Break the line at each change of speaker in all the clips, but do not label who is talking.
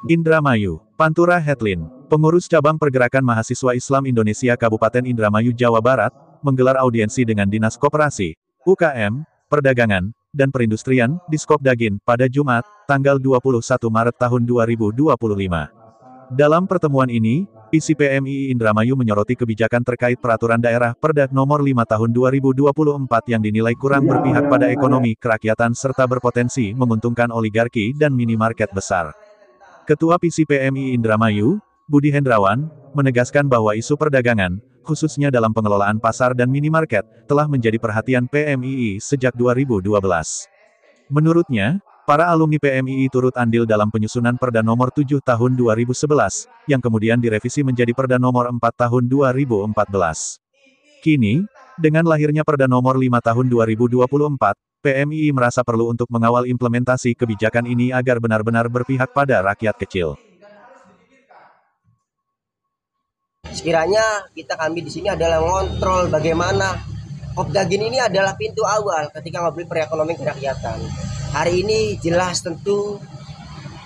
Indramayu, Pantura Headline, pengurus cabang Pergerakan Mahasiswa Islam Indonesia Kabupaten Indramayu, Jawa Barat, menggelar audiensi dengan Dinas Koperasi, UKM, Perdagangan, dan Perindustrian, Diskopdagin, pada Jumat, tanggal 21 Maret tahun 2025. Dalam pertemuan ini, PCPMII Indramayu menyoroti kebijakan terkait Peraturan Daerah Perda Nomor 5 Tahun 2024 yang dinilai kurang berpihak pada ekonomi kerakyatan serta berpotensi menguntungkan oligarki dan minimarket besar. Ketua PCPMII Indramayu, Budi Hendrawan, menegaskan bahwa isu perdagangan, khususnya dalam pengelolaan pasar dan minimarket, telah menjadi perhatian PMII sejak 2012. Menurutnya, para alumni PMII turut andil dalam penyusunan Perda Nomor 7 Tahun 2011, yang kemudian direvisi menjadi Perda Nomor 4 Tahun 2014. Kini, dengan lahirnya Perda Nomor 5 Tahun 2024, PMII merasa perlu untuk mengawal implementasi kebijakan ini agar benar-benar berpihak pada rakyat kecil.
Sekiranya kami di sini adalah mengontrol bagaimana Kopdagin ini adalah pintu awal ketika ngobrol perekonomian kerakyatan. Hari ini jelas tentu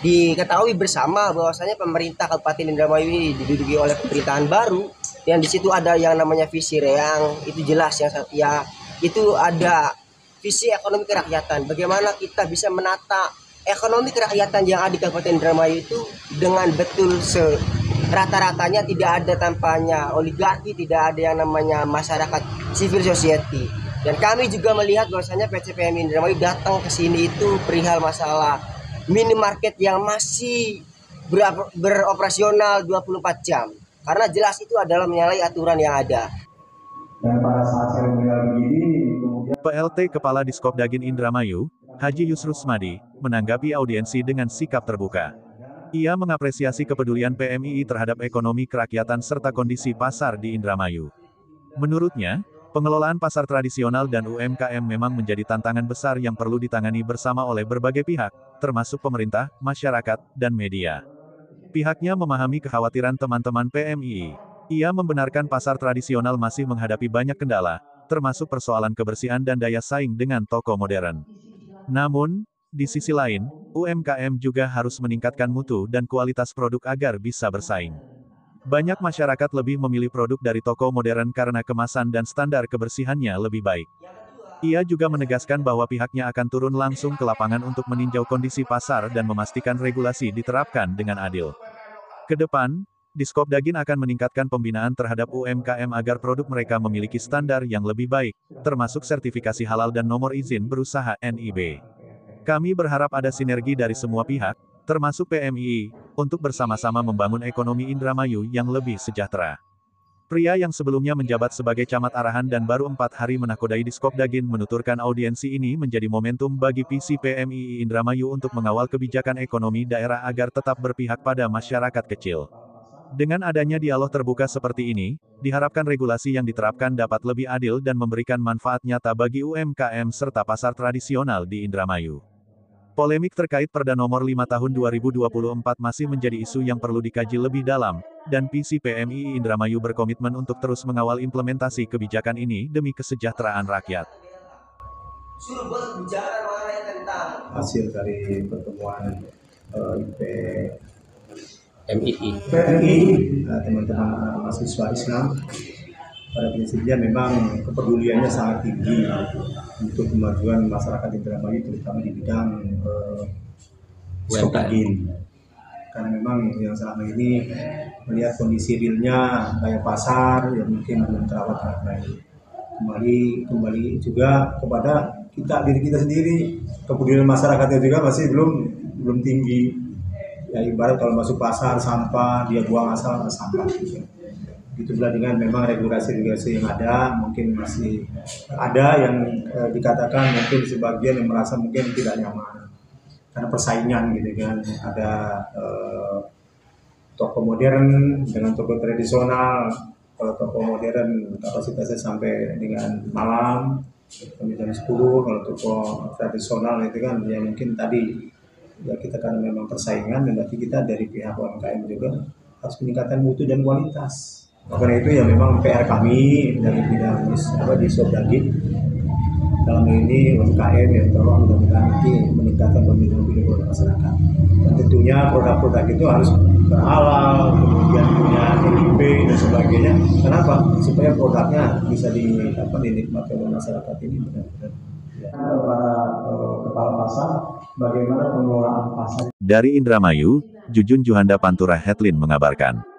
diketahui bersama bahwasanya pemerintah Kabupaten Indramayu ini diduduki oleh pemerintahan baru, dan di situ ada yang namanya visi reang, itu jelas ya itu ada visi ekonomi kerakyatan. Bagaimana kita bisa menata ekonomi kerakyatan yang ada di Kabupaten Indramayu itu dengan betul rata-ratanya, tidak ada tanpanya oligarki, tidak ada yang namanya masyarakat civil society. Dan kami juga melihat bahwasanya PCPMII Indramayu datang ke sini itu perihal masalah minimarket yang masih beroperasional 24 jam. Karena jelas itu adalah menyalahi aturan yang ada.
Dan pada saat seremonial begini,
PLT Kepala Diskopdagin Indramayu, Haji Yusrus Madi, menanggapi audiensi dengan sikap terbuka. Ia mengapresiasi kepedulian PMII terhadap ekonomi kerakyatan serta kondisi pasar di Indramayu. Menurutnya, pengelolaan pasar tradisional dan UMKM memang menjadi tantangan besar yang perlu ditangani bersama oleh berbagai pihak, termasuk pemerintah, masyarakat, dan media. Pihaknya memahami kekhawatiran teman-teman PMII. Ia membenarkan pasar tradisional masih menghadapi banyak kendala, termasuk persoalan kebersihan dan daya saing dengan toko modern. Namun, di sisi lain, UMKM juga harus meningkatkan mutu dan kualitas produk agar bisa bersaing. Banyak masyarakat lebih memilih produk dari toko modern karena kemasan dan standar kebersihannya lebih baik. Ia juga menegaskan bahwa pihaknya akan turun langsung ke lapangan untuk meninjau kondisi pasar dan memastikan regulasi diterapkan dengan adil. Kedepan, Diskopdagin akan meningkatkan pembinaan terhadap UMKM agar produk mereka memiliki standar yang lebih baik, termasuk sertifikasi halal dan nomor izin berusaha (NIB). Kami berharap ada sinergi dari semua pihak, termasuk PMII, untuk bersama-sama membangun ekonomi Indramayu yang lebih sejahtera. Pria yang sebelumnya menjabat sebagai camat arahan dan baru 4 hari menakodai Diskopdagin menuturkan audiensi ini menjadi momentum bagi PCPMII Indramayu untuk mengawal kebijakan ekonomi daerah agar tetap berpihak pada masyarakat kecil. Dengan adanya dialog terbuka seperti ini, diharapkan regulasi yang diterapkan dapat lebih adil dan memberikan manfaat nyata bagi UMKM serta pasar tradisional di Indramayu. Polemik terkait Perda Nomor 5 Tahun 2024 masih menjadi isu yang perlu dikaji lebih dalam, dan PCPMII Indramayu berkomitmen untuk terus mengawal implementasi kebijakan ini demi kesejahteraan rakyat.
hasil dari pertemuan
PMII,
teman-teman mahasiswa Islam, pada prinsipnya memang kepeduliannya sangat tinggi untuk kemajuan masyarakat Indramayu, terutama di bidang Diskopdagin. Karena memang yang selama ini melihat kondisi realnya kayak pasar yang mungkin belum terawat dengan baik. Kembali juga kepada diri kita sendiri, kepedulian masyarakatnya juga masih belum tinggi. Ya ibarat kalau masuk pasar sampah dia buang asal sampah gitu. Itulah dengan memang regulasi-regulasi yang ada mungkin masih ada yang dikatakan mungkin sebagian yang merasa mungkin tidak nyaman karena persaingan gitu kan. Ada toko modern dengan toko tradisional. Kalau toko modern kapasitasnya sampai dengan malam sampai jam 10, kalau toko tradisional itu kan ya mungkin tadi ya kita kan memang persaingan, dan berarti kita dari pihak UMKM juga harus meningkatkan mutu dan kualitas. Karena itu ya memang PR kami dari bidang Diskopdagin dalam ini UMKM yang tolong mudah-mudahan nanti meningkatkan pembinaan masyarakat. Dan tentunya produk-produk itu harus berhalal, kemudian punya NIP dan sebagainya. Kenapa? Supaya produknya bisa dinikmati oleh masyarakat ini benar-benar. Para kepala pasar, bagaimana pengelolaan pasar.
Dari Indramayu, Jujun Juhanda Pantura Headline mengabarkan.